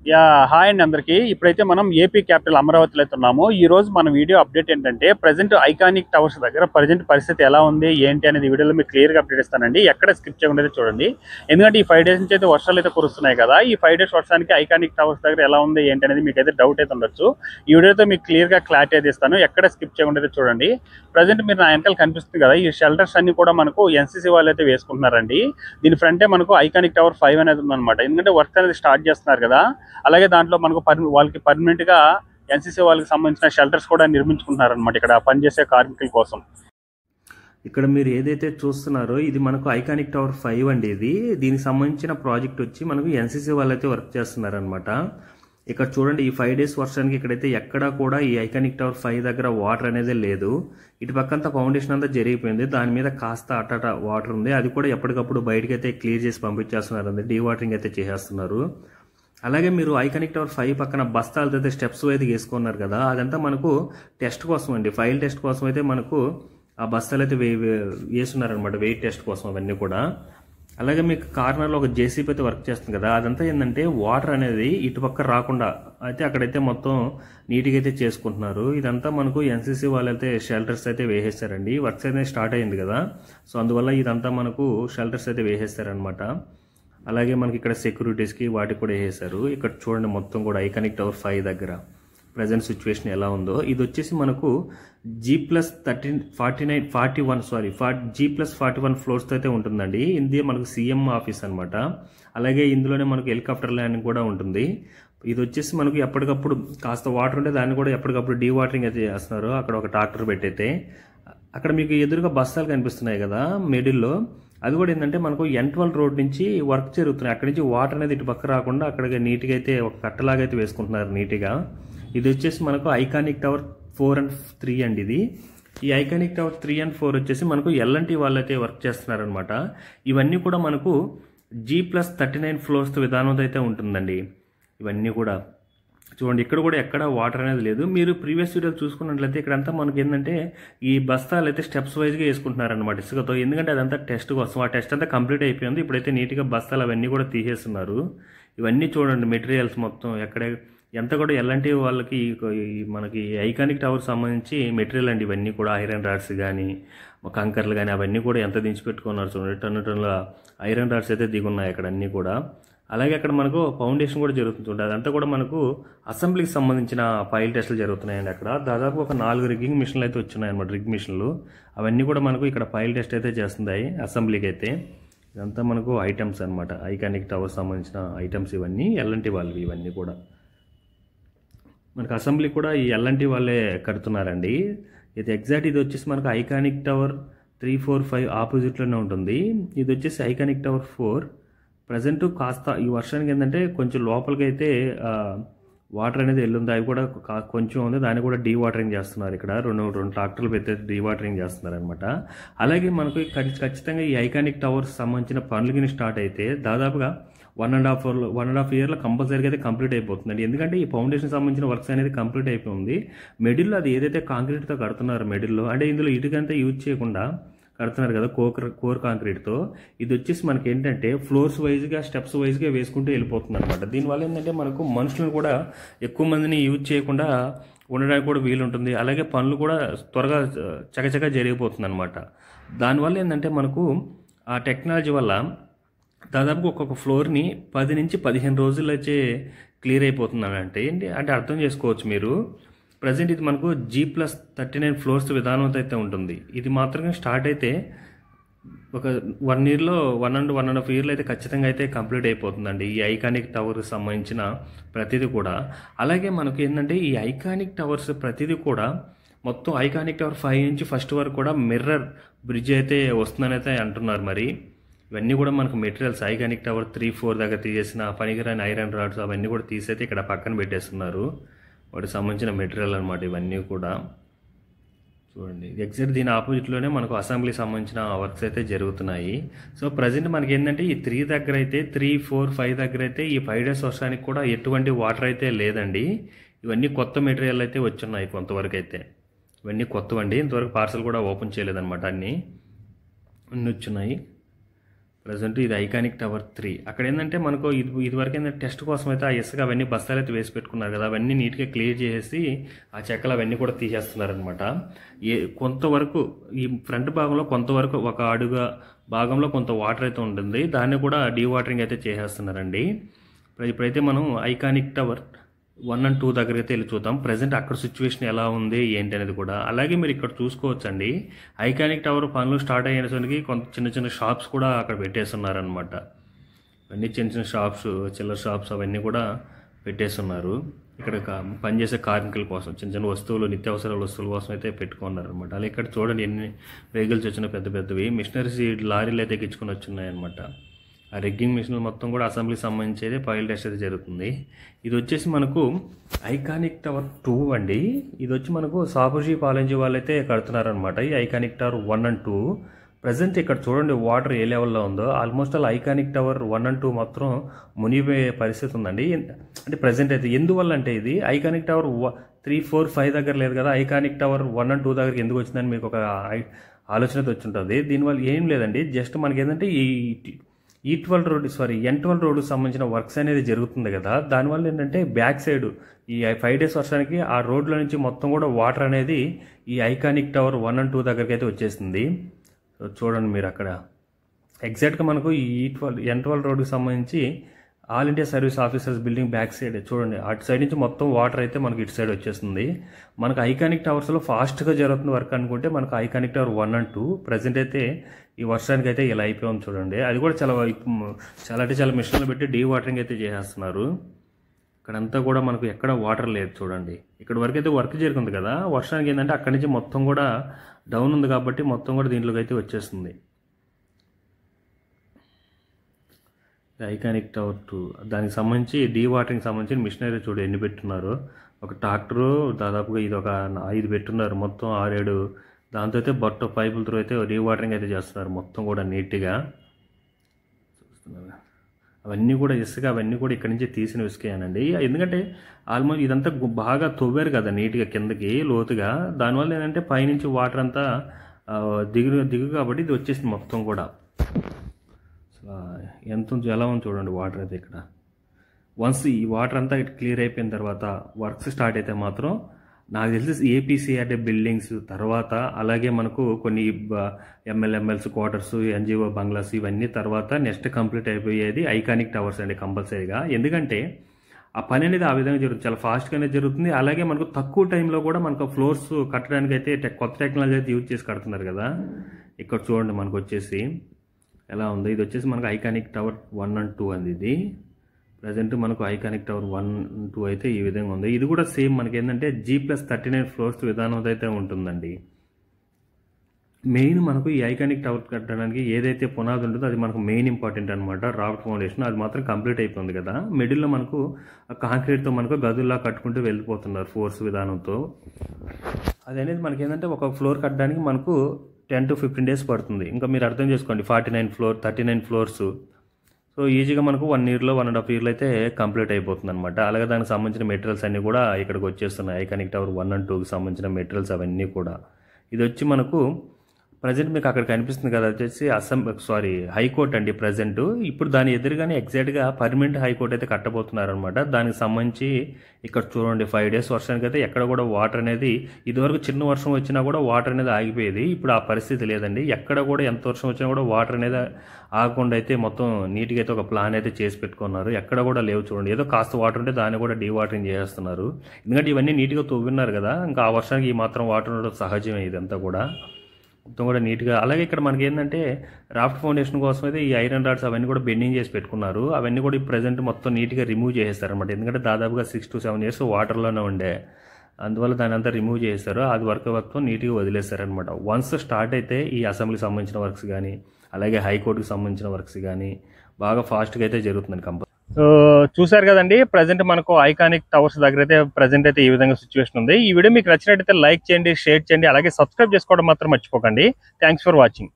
Hi అండి అందరికీ. ఇప్పుడైతే మనం ఏపీ క్యాపిటల్ అమరావతిలో అయితే ఉన్నాము. ఈ రోజు మన వీడియో అప్డేట్ ఏంటంటే ప్రజెంట్ ఐకానిక్ టవర్స్ దగ్గర ప్రజెంట్ పరిస్థితి ఎలా ఉంది ఏంటి అనేది వీడియోలో మీకు క్లియర్గా అప్డేట్ ఇస్తానండి. ఎక్కడ స్కిప్ చేయకుండా అయితే చూడండి. ఎందుకంటే ఈ 5 days నుంచి అయితే వర్షాలు అయితే కురుస్తున్నాయి కదా. ఈ 5 days వర్షానికి ఐకానిక్ టవర్స్ దగ్గర ఎలా ఉంది ఏంటి అనేది మీకు అయితే డౌట్ అయితే ఉండొచ్చు. ఈ వీడియోతో మీకు క్లియర్గా క్లారిటీ అయితే ఇస్తాను. ఎక్కడ స్కిప్ చేయకుండా అయితే చూడండి. ప్రజెంట్ మీరు నా వెనకాల కనిపిస్తుంది కదా, ఈ షెల్టర్స్ అన్ని కూడా మనకు ఎన్సీసీ వాళ్ళు అయితే వేసుకుంటున్నారండి. దీని ఫ్రంటే మనకు ఐకానిక్ టవర్ 5 అనేది ఉందన్నమాట. ఎందుకంటే వర్క్ అనేది స్టార్ట్ చేస్తున్నారు కదా. అలాగే దాంట్లో మనకు వాళ్ళకి పర్మనెంట్ గా ఎన్సీసీ వాళ్ళకి సంబంధించిన షెల్టర్స్ కూడా నిర్మించుకుంటున్నారనమాట ఇక్కడ పనిచేసే కార్మికుల కోసం. ఇక్కడ మీరు ఏదైతే చూస్తున్నారో ఇది మనకు ఐకానిక్ టవర్ 5 అండి. దీనికి సంబంధించిన ప్రాజెక్ట్ వచ్చి మనకు ఎన్సీసీ వాళ్ళైతే వర్క్ చేస్తున్నారనమాట. ఇక్కడ చూడండి, ఈ 5 days వర్షానికి ఇక్కడైతే ఎక్కడా కూడా ఈ ఐకానిక్ టవర్ 5 దగ్గర వాటర్ అనేది లేదు. ఇటు పక్కంతా ఫౌండేషన్ అంతా జరిగిపోయింది, దాని మీద కాస్త అట్టట వాటర్ ఉంది. అది కూడా ఎప్పటికప్పుడు బయటకి అయితే క్లియర్ చేసి పంపించేస్తున్నారు, డీ వాటరింగ్ అయితే చేసేస్తున్నారు. అలాగే మీరు ఐకానిక్ టవర్ 5 పక్కన బస్తాలతో అయితే స్టెప్స్ అయితే వేసుకున్నారు కదా, అదంతా మనకు టెస్ట్ కోసం అండి, ఫైల్ టెస్ట్ కోసం అయితే మనకు ఆ బస్తాలు అయితే వేస్తున్నారనమాట, వెయిట్ టెస్ట్ కోసం అవన్నీ కూడా. అలాగే మీకు కార్నర్లో ఒక జేసీపీ అయితే వర్క్ చేస్తుంది కదా, అదంతా ఏంటంటే వాటర్ అనేది ఇటుపక్క రాకుండా అయితే అక్కడైతే మొత్తం నీట్గా అయితే చేసుకుంటున్నారు. ఇదంతా మనకు ఎన్సీసీ వాళ్ళైతే షెల్టర్స్ అయితే వేసేస్తారండి. వర్క్స్ అయితే స్టార్ట్ అయింది కదా, సో అందువల్ల ఇదంతా మనకు షెల్టర్స్ అయితే వేసేస్తారనమాట. అలాగే మనకి ఇక్కడ సెక్యూరిటీస్కి వాటికి కూడా వేసేసారు. ఇక్కడ చూడండి మొత్తం కూడా ఐకానిక్ టవర్ 5 దగ్గర ప్రజెంట్ సిచ్యువేషన్ ఎలా ఉందో. ఇది వచ్చేసి మనకు G+41 ఫ్లోర్స్తో అయితే ఉంటుందండి. ఇది మనకు సీఎం ఆఫీస్ అనమాట. అలాగే ఇందులోనే మనకు హెలికాప్టర్ ల్యాండింగ్ కూడా ఉంటుంది. ఇది వచ్చేసి మనకు ఎప్పటికప్పుడు కాస్త వాటర్ ఉంటే దాన్ని కూడా ఎప్పటికప్పుడు డీ వాటరింగ్ అయితే చేస్తున్నారు. అక్కడ ఒక ట్రాక్టర్ పెట్టయితే అక్కడ మీకు ఎదురుగా బస్తాలు కనిపిస్తున్నాయి కదా మిడిల్లో, అది కూడా ఏంటంటే మనకు N12 రోడ్ నుంచి వర్క్ జరుగుతున్నాయి. అక్కడి నుంచి వాటర్ అనేది ఇటు పక్క రాకుండా అక్కడికి నీట్గా అయితే ఒక కట్టలాగా అయితే వేసుకుంటున్నారు నీట్గా. ఇది వచ్చేసి మనకు ఐకానిక్ టవర్ 4 and 3 అండి. ఈ ఐకానిక్ టవర్ 3 and 4 వచ్చేసి మనకు ఎల్ఎన్టీ వాళ్ళైతే వర్క్ చేస్తున్నారనమాట. ఇవన్నీ కూడా మనకు G+39 ఫ్లోర్స్ విధానంతో అయితే ఉంటుందండి. ఇవన్నీ కూడా చూడండి, ఇక్కడ కూడా ఎక్కడ వాటర్ అనేది లేదు. మీరు ప్రీవియస్ వీడియో చూసుకున్నట్లయితే ఇక్కడంతా మనకి ఏంటంటే ఈ బస్తాలు అయితే స్టెప్స్ వైజ్గా వేసుకుంటున్నారనమాట ఇసుకతో. ఎందుకంటే అదంతా టెస్ట్ కోసం, ఆ టెస్ట్ అంతా కంప్లీట్ అయిపోయింది. ఇప్పుడైతే నీట్గా బస్తాలు అవన్నీ కూడా తీసేస్తున్నారు. ఇవన్నీ చూడండి మెటీరియల్స్ మొత్తం ఎక్కడ ఎంత కూడా ఎలాంటి వాళ్ళకి మనకి ఐకానిక్ టవర్ సంబంధించి మెటీరియల్ అండి. ఇవన్నీ కూడా ఐరన్ రాడ్స్ కానీ కంకర్లు కానీ అవన్నీ కూడా ఎంత దించి పెట్టుకున్నారు చూడండి. టన్నుల ఐరన్ రాడ్స్ అయితే దిగున్నాయి అక్కడ అన్నీ కూడా. అలాగే అక్కడ మనకు ఫౌండేషన్ కూడా జరుగుతుంది. అదంతా కూడా మనకు అసెంబ్లీకి సంబంధించిన ఫైల్ టెస్టులు జరుగుతున్నాయండి. అక్కడ దాదాపు ఒక 4 రిగ్గింగ్ మిషన్లు అయితే వచ్చినాయి అనమాట, రిగ్ మిషన్లు. అవన్నీ కూడా మనకు ఇక్కడ ఫైల్ టెస్ట్ అయితే చేస్తున్నాయి అసెంబ్లీకి అయితే. ఇదంతా మనకు ఐటమ్స్ అనమాట, ఐకానిక్ టవర్ సంబంధించిన ఐటమ్స్ ఇవన్నీ ఎల్ఎన్టీ వాళ్ళవి. ఇవన్నీ కూడా మనకు అసెంబ్లీ కూడా ఈ ఎల్ఎన్టీ వాళ్ళే కడుతున్నారండి. ఇది ఎగ్జాక్ట్ ఇది వచ్చేసి మనకు ఐకానిక్ టవర్ 3, 4, 5 ఆపోజిట్లోనే ఉంటుంది. ఇది వచ్చేసి ఐకానిక్ టవర్ 4. ప్రజెంట్ కాస్త ఈ వర్షానికి ఏంటంటే కొంచెం లోపలికి అయితే వాటర్ అనేది వెళ్ళుంది, అవి కూడా కొంచెం ఉంది, దాన్ని కూడా డీ వాటరింగ్ చేస్తున్నారు. ఇక్కడ రెండు ట్రాక్టర్లు పెట్టి డీ వాటరింగ్ చేస్తున్నారు అనమాట. అలాగే మనకు ఖచ్చితంగా ఈ ఐకానిక్ టవర్స్ సంబంధించిన పనులకి స్టార్ట్ అయితే దాదాపుగా 1.5 yearలో కంపల్సరీగా అయితే కంప్లీట్ అయిపోతుందండి. ఎందుకంటే ఈ ఫౌండేషన్ సంబంధించిన వర్క్స్ అనేది కంప్లీట్ అయిపోయింది. మిడిల్లో అది ఏదైతే కాంక్రీట్తో కడుతున్నారు మిడిల్లో, అంటే ఇందులో ఇటుకంతా యూజ్ చేయకుండా కడుతున్నారు కదా కోర్ కాంక్రీట్తో. ఇది వచ్చేసి మనకి ఏంటంటే ఫ్లోర్స్ వైజ్గా స్టెప్స్ వైజ్గా వేసుకుంటూ వెళ్ళిపోతుంది అనమాట. దీనివల్ల ఏంటంటే మనకు మనుషులను కూడా ఎక్కువ మందిని యూజ్ చేయకుండా ఉండడానికి కూడా వీలుంటుంది. అలాగే పనులు కూడా త్వరగా చకచకా జరిగిపోతుంది అనమాట. దానివల్ల ఏంటంటే మనకు ఆ టెక్నాలజీ వల్ల దాదాపు ఒక్కొక్క ఫ్లోర్ని 10 నుంచి 15 రోజుల్లో అయితే క్లియర్ అయిపోతుంది అంటే అంటే అర్థం చేసుకోవచ్చు మీరు. ప్రజెంట్ ఇది మనకు G+39 ఫ్లోర్స్ విధానంతో అయితే ఉంటుంది. ఇది మాత్రమే స్టార్ట్ అయితే ఒక 1 yearలో 1.5 yearలో అయితే ఖచ్చితంగా అయితే కంప్లీట్ అయిపోతుందండి ఈ ఐకానిక్ టవర్కి సంబంధించిన ప్రతిదీ కూడా. అలాగే మనకు ఏంటంటే ఈ ఐకానిక్ టవర్స్ ప్రతిదీ కూడా మొత్తం ఐకానిక్ టవర్ 5 నుంచి ఫస్ట్ వరకు కూడా మిర్రర్ బ్రిడ్జ్ అయితే వస్తుందని అయితే అంటున్నారు. మరి ఇవన్నీ కూడా మనకు మెటీరియల్స్ ఐకానిక్ టవర్ 3, 4 దగ్గర తీసేసిన పనికిరాని ఐరన్ రాడ్స్ అవన్నీ కూడా తీసైతే ఇక్కడ పక్కన పెట్టేస్తున్నారు. వాటికి సంబంధించిన మెటీరియల్ అనమాట ఇవన్నీ కూడా. చూడండి ఎగ్జాక్ట్ దీని ఆపోజిట్లోనే మనకు అసెంబ్లీకి సంబంధించిన వర్క్స్ అయితే జరుగుతున్నాయి. సో ప్రజెంట్ మనకి ఏంటంటే ఈ 3 దగ్గర అయితే 3, 4, 5 దగ్గర అయితే ఈ 5 days వర్షానికి కూడా ఎటువంటి వాటర్ అయితే లేదండి. ఇవన్నీ కొత్త మెటీరియల్ అయితే వచ్చున్నాయి కొంతవరకు అయితే. ఇవన్నీ కొత్తవండి, ఇంతవరకు పార్సల్ కూడా ఓపెన్ చేయలేదన్నమాట, అన్నీ వచ్చున్నాయి. ప్రజెంట్ ఇది ఐకానిక్ టవర్ 3. అక్కడ ఏంటంటే మనకు ఇదివరకు ఏంటంటే టెస్ట్ కోసం అయితే ఆ ఇసుక అవన్నీ బస్తాలు అయితే వేసి పెట్టుకున్నారు కదా, అవన్నీ నీట్గా క్లియర్ చేసి ఆ చెక్కలు అవన్నీ కూడా తీసేస్తున్నారనమాట. కొంతవరకు ఈ ఫ్రంట్ భాగంలో కొంతవరకు ఒక అడుగు భాగంలో కొంత వాటర్ అయితే ఉంటుంది, దాన్ని కూడా డీవాటరింగ్ అయితే చేసేస్తున్నారండి. ఇప్పుడైతే మనం ఐకానిక్ టవర్ 1 and 2 దగ్గరికి అయితే వెళ్ళి చూద్దాం. ప్రజెంట్ అక్కడ సిచ్యువేషన్ ఎలా ఉంది ఏంటి అనేది కూడా. అలాగే మీరు ఇక్కడ చూసుకోవచ్చండి, ఐకానిక్ టవర్ పనులు స్టార్ట్ అయ్యేసరికి కొంత చిన్న చిన్న షాప్స్ కూడా అక్కడ పెట్టేస్తున్నారనమాట. అన్ని చిన్న చిన్న షాప్స్, చిల్లర షాప్స్ అవన్నీ కూడా పెట్టేస్తున్నారు. ఇక్కడ పనిచేసే కార్మికుల కోసం చిన్న చిన్న వస్తువులు, నిత్యావసర వస్తువుల కోసం అయితే పెట్టుకున్నారనమాట. అలాగే ఇక్కడ చూడండి ఎన్ని వెహికల్స్ వచ్చిన పెద్ద పెద్దవి మిషనరీస్ లారీలు అయితే ఎక్కించుకొని వచ్చున్నాయన్నమాట. ఆ రిగ్గింగ్ మిషన్లు మొత్తం కూడా అసెంబ్లీకి సంబంధించేది పైల్ టెస్ట్ అయితే జరుగుతుంది. ఇది వచ్చేసి మనకు ఐకానిక్ టవర్ 2 అండి. ఇది వచ్చి మనకు సాపుజీ పాలెంజీ వాళ్ళు అయితే కడుతున్నారనమాట. ఈ ఐకానిక్ టవర్ 1 and 2 ప్రజెంట్ ఇక్కడ చూడండి వాటర్ ఏ లెవెల్లో ఉందో. ఆల్మోస్ట్ అలా ఐకానిక్ టవర్ 1 and 2 మాత్రం మునిగిపోయే పరిస్థితి ఉందండి. అంటే ప్రజెంట్ అయితే ఎందువల్ల అంటే ఇది ఐకానిక్ టవర్ 3, 4, 5 దగ్గర లేదు కదా, ఐకానిక్ టవర్ 1 and 2 దగ్గరికి ఎందుకు వచ్చిందని మీకు ఒక ఆలోచన వచ్చి ఉంటుంది. దీనివల్ల ఏం లేదండి, జస్ట్ మనకి ఏంటంటే N12 రోడ్డుకి సంబంధించిన వర్క్స్ అనేది జరుగుతుంది కదా, దానివల్ల ఏంటంటే బ్యాక్ సైడ్ ఈ 5 days వర్షానికి ఆ రోడ్ల నుంచి మొత్తం కూడా వాటర్ అనేది ఈ ఐకానిక్ టవర్ 1 and 2 దగ్గరికి అయితే వచ్చేసింది. చూడండి మీరు అక్కడ ఎగ్జాక్ట్గా మనకు ఈ N12 రోడ్డుకి సంబంధించి all India service officers building back side చూడండి, అటు సైడ్ నుంచి మొత్తం వాటర్ అయితే మనకి ఇటు సైడ్ వచ్చేస్తుంది. మనకు ఐకానిక్ టవర్స్లో ఫాస్ట్గా జరుగుతున్న వర్క్ అనుకుంటే మనకు ఐకానిక్ టవర్ 1 and 2 ప్రజెంట్ అయితే ఈ వర్షానికి అయితే ఇలా అయిపోయింది చూడండి. అది కూడా చాలా మిషన్లు పెట్టి డీవాటరింగ్ అయితే చేసేస్తున్నారు. ఇక్కడంతా కూడా మనకు ఎక్కడ వాటర్ లేదు చూడండి. ఇక్కడ వరకు అయితే వర్క్ జరుగుతుంది కదా, వర్షానికి ఏంటంటే అక్కడి నుంచి మొత్తం కూడా డౌన్ ఉంది కాబట్టి మొత్తం కూడా దీంట్లోకి అయితే వచ్చేస్తుంది. ఐకానిక్ టవర్ 2 దానికి సంబంధించి డీవాటరింగ్ సంబంధించి మిషనరీ చూడు ఎన్ని పెట్టున్నారు. ఒక ట్రాక్టరు దాదాపుగా ఇది ఒక 5 పెట్టున్నారు, మొత్తం 6-7 దాంతో అయితే బట్ట పైపులతో అయితే డీవాటరింగ్ అయితే చేస్తున్నారు మొత్తం కూడా నీట్గా చూస్తున్నారు. అవన్నీ కూడా ఇసుక అవన్నీ కూడా ఇక్కడి నుంచి తీసిన ఇసుకేనండి. ఎందుకంటే ఆల్మోస్ట్ ఇదంతా బాగా తవ్వారు కదా నీట్గా కిందకి లోతుగా, దానివల్ల ఏంటంటే పైనుంచి వాటర్ అంతా దిగు కాబట్టి ఇది వచ్చేసింది మొత్తం కూడా. ఎంత ఎలా ఉంది చూడండి వాటర్ అయితే ఇక్కడ. వన్స్ ఈ వాటర్ అంతా క్లియర్ అయిపోయిన తర్వాత వర్క్స్ స్టార్ట్ అయితే మాత్రం నాకు తెలిసి ఏపీసీఆర్డీ బిల్డింగ్స్ తర్వాత అలాగే మనకు కొన్ని ఎంఎల్ఎంఎల్స్ క్వార్టర్స్, ఎన్జిఓ బంగ్లాస్ ఇవన్నీ తర్వాత నెక్స్ట్ కంప్లీట్ అయిపోయేది ఐకానిక్ టవర్స్ అండి కంపల్సరీగా. ఎందుకంటే ఆ పని అనేది ఆ విధంగా జరుగుతుంది, చాలా ఫాస్ట్గానే జరుగుతుంది. అలాగే మనకు తక్కువ టైంలో కూడా మనకు ఫ్లోర్స్ కట్టడానికి అయితే కొత్త టెక్నాలజీ అయితే యూజ్ చేసి కడుతున్నారు కదా. ఇక్కడ చూడండి మనకు వచ్చేసి ఎలా ఉంది. ఇది వచ్చేసి మనకు ఐకానిక్ టవర్ 1 and 2 అంది. ఇది ప్రజెంట్ మనకు ఐకానిక్ టవర్ 1 and 2 అయితే ఈ విధంగా ఉంది. ఇది కూడా సేమ్ మనకి ఏంటంటే G+39 ఫ్లోర్స్ విధానం అయితే ఉంటుందండి. మెయిన్ మనకు ఈ ఐకానిక్ టవర్ కట్టడానికి ఏదైతే పునాది ఉంటుందో అది మనకు మెయిన్ ఇంపార్టెంట్ అనమాట. రాఫ్ట్ ఫౌండేషన్ అది మాత్రం కంప్లీట్ అయిపోయింది కదా. మిడిల్లో మనకు కాంక్రీట్తో మనకు గదుల్లా కట్టుకుంటూ వెళ్ళిపోతున్నారు ఫోర్స్ విధానంతో. అది అనేది మనకి ఏంటంటే ఒక ఫ్లోర్ కట్టడానికి మనకు 10 to 15 days పడుతుంది. ఇంకా మీరు అర్థం చేసుకోండి 49 floor 39 floors. సో ఈజీగా మనకు 1 yearలో 1.5 yearలో అయితే కంప్లీట్ అయిపోతుంది అనమాట. అలాగే దానికి సంబంధించిన మెటీరియల్స్ అన్నీ కూడా ఇక్కడికి వచ్చేస్తున్నాయి. ఐకానిక్ టవర్ 1 and 2కి సంబంధించిన మెటీరియల్స్ అవన్నీ కూడా. ఇది వచ్చి మనకు ప్రజెంట్ మీకు అక్కడ కనిపిస్తుంది కదా, వచ్చేసి హైకోర్టు అండి ప్రజెంట్. ఇప్పుడు దాని ఎదురుగానే ఎగ్జాక్ట్గా పర్మనెంట్ హైకోర్టు అయితే కట్టబోతున్నారనమాట. దానికి సంబంధించి ఇక్కడ చూడండి 5 days వర్షానికి అయితే ఎక్కడ కూడా వాటర్ అనేది, ఇదివరకు చిన్న వర్షం వచ్చినా కూడా వాటర్ అనేది ఆగిపోయేది, ఇప్పుడు ఆ పరిస్థితి లేదండి. ఎక్కడ కూడా ఎంత వర్షం వచ్చినా కూడా వాటర్ అనేది ఆగకుండా అయితే మొత్తం నీట్గా అయితే ఒక ప్లాన్ అయితే చేసి పెట్టుకున్నారు. ఎక్కడ కూడా లేవు చూడండి. ఏదో కాస్త వాటర్ ఉంటే దాన్ని కూడా డీవాటరింగ్ చేస్తున్నారు. ఎందుకంటే ఇవన్నీ నీట్గా తవ్విన్నారు కదా, ఇంకా ఆ వర్షానికి ఈ మాత్రం వాటర్ ఉండడం సహజమే. ఇదంతా కూడా మొత్తం కూడా నీట్గా. అలాగే ఇక్కడ మనకి ఏంటంటే రాఫ్ట్ ఫౌండేషన్ కోసం అయితే ఈ ఐరన్ రాడ్స్ అవన్నీ కూడా బెండింగ్ చేసి పెట్టుకున్నారు. అవన్నీ కూడా ప్రజెంట్ మొత్తం నీట్గా రిమూవ్ చేసేస్తారనమాట. ఎందుకంటే దాదాపుగా 6 to 7 years వాటర్లోనే ఉండే, అందువల్ల దాని అంతా రిమూవ్ చేస్తారు. అది వర్క్ నీట్గా వదిలేస్తారనమాట. వన్స్ స్టార్ట్ అయితే ఈ అసెంబ్లీకి సంబంధించిన వర్క్స్ కానీ అలాగే హైకోర్టుకి సంబంధించిన వర్క్స్ కానీ బాగా ఫాస్ట్గా అయితే జరుగుతుంది కంపల్సరీ. సో చూసారు కదండి, ప్రజెంట్ మనకు ఐకానిక్ టవర్స్ దగ్గర అయితే ప్రజెంట్ అయితే ఈ విధంగా సిచ్యువేషన్ ఉంది. ఈ వీడియో మీకు నచ్చినట్టయితే లైక్ చేయండి, షేర్ చేయండి, అలాగే సబ్స్క్రైబ్ చేసుకోవడం మాత్రం మర్చిపోకండి. Thanks for watching.